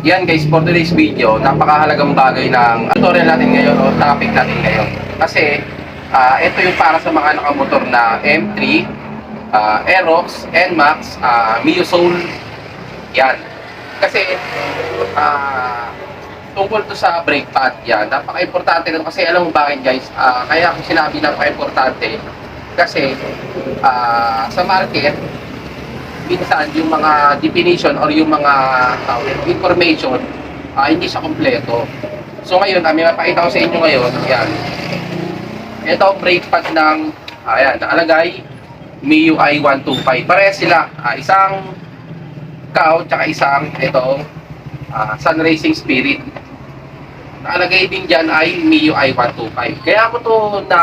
Yan guys, for today's video, napakahalagang bagay ng tutorial natin ngayon o topic natin ngayon. Kasi ito yung para sa mga nakamotor na M3, Aerox, NMAX, Mio Soul. Yan. Kasi tungkol to sa brake pad. Yan. Napaka-importante nito kasi alam mo bakit guys. Kaya ako sinabi napaka-importante kasi sa market minsan yung mga definition or yung mga information hindi siya kompleto. So ngayon, may mapakita ko sa inyo ngayon. Yan. Ito ang brake pad ng ayan, nakalagay MIUI 125. Parehas sila. Isang cow tsaka isang ito Sun Racing Spirit. Nakalagay din dyan ay MIUI 125. Kaya ako to na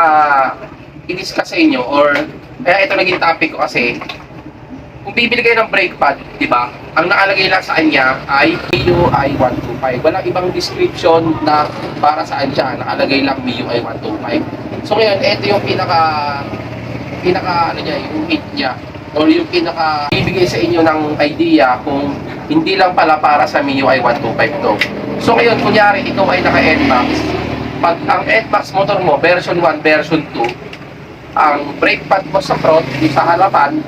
i-discuss sa inyo or kaya ito naging topic ko kasi kung bibili kayo ng brake pad, di ba? Ang nakalagay lang sa kanya ay MIUI 125. Walang ibang description na para saan siya. Nakalagay lang MIUI 125. So ngayon, ito yung pinaka ano niya, yung hit niya or yung pinaka bibigay sa inyo ng idea kung hindi lang pala para sa MIUI 125 to. So ngayon, kunyari ito ay naka NMAX. Pag ang NMAX motor mo, version 1, version 2, ang brake pad mo sa front, sa harapan,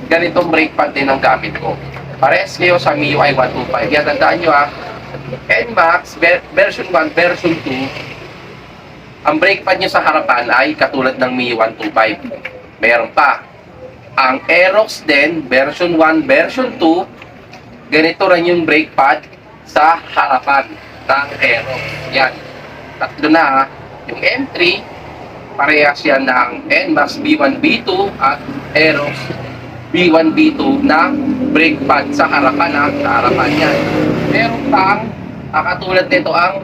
ganitong brake pad din ang gamit ko. Pares kayo sa MIUI 125. Yan, tandaan nyo NMAX, version 1, version 2, ang brake pad nyo sa harapan ay katulad ng MIUI 125. Meron pa. Ang Aerox din, version 1, version 2, ganito rin yung brake pad sa harapan ng Aerox. Yan. Tatlo na yung M3, parehas yan ng NMAX B1, B2 at Aerox B1, B2 na brake pad sa harapan niya. Meron pang katulad nito ang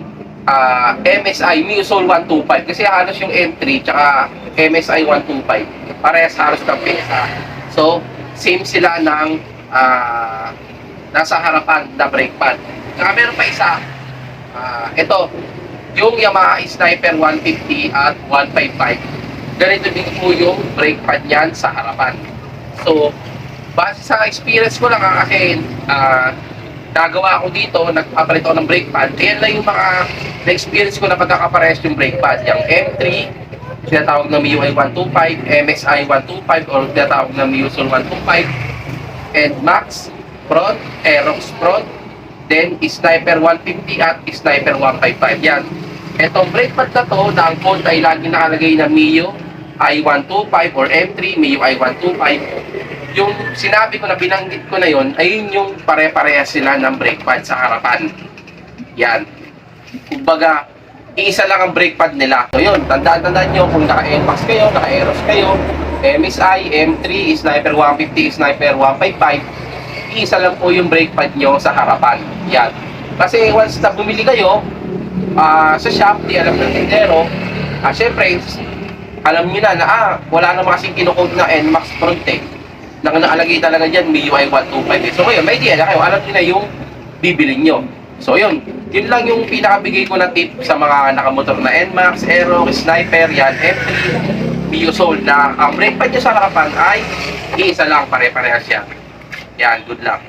MSI Mio Soul 125 kasi halos yung M3 tsaka MSI 125 parehas halos ng pesa. So same sila ng nasa harapan na brake pad. Saka meron pa isa ito yung Yamaha Sniper 150 at 155. Ganito din po yung brake pad niyan sa harapan. So, base sa experience ko lang kasi nagawa ako dito, nagpapalit ako ng brake pad. Ayan lang yung mga na-experience ko na pagkakaparehas yung brake pad. Yung M3, tinatawag na MIUI 125, MSI 125 or tinatawag na Mio Soul 125, and Max Prod, Aerox Prod, then Sniper 150 at Sniper 155. Yan. Itong brake pad na to, na ang code ay lagi nakalagay na MIUI 125 or M3, MIUI 125. Yung sinabi ko na binanggit ko na yon, ayun yung pare-pareha sila ng brake pad sa harapan. Yan. Kumbaga, isa lang ang brake pad nila. So yun, tandaan nyo kung naka-NMAX kayo, naka-Aerox kayo, MSI, M3, Sniper 150, Sniper 155, isa lang po yung brake pad nyo sa harapan. Yan. Kasi once na bumili kayo, sa shop, di alam ng tindero, syempre, alam nyo na wala naman kasing kinukode na NMAX front nakalagay talaga dyan MIUI 125. So ngayon, may idea na kayo, alam nyo na yung bibili nyo. So yun lang yung pinakabigay ko na tip sa mga nakamotor na NMAX, Aerox, Sniper, yan, M3, Mio Soul na ang brake pad nyo sa harapan ay isa lang, pare-parehas yan. Yan, good luck.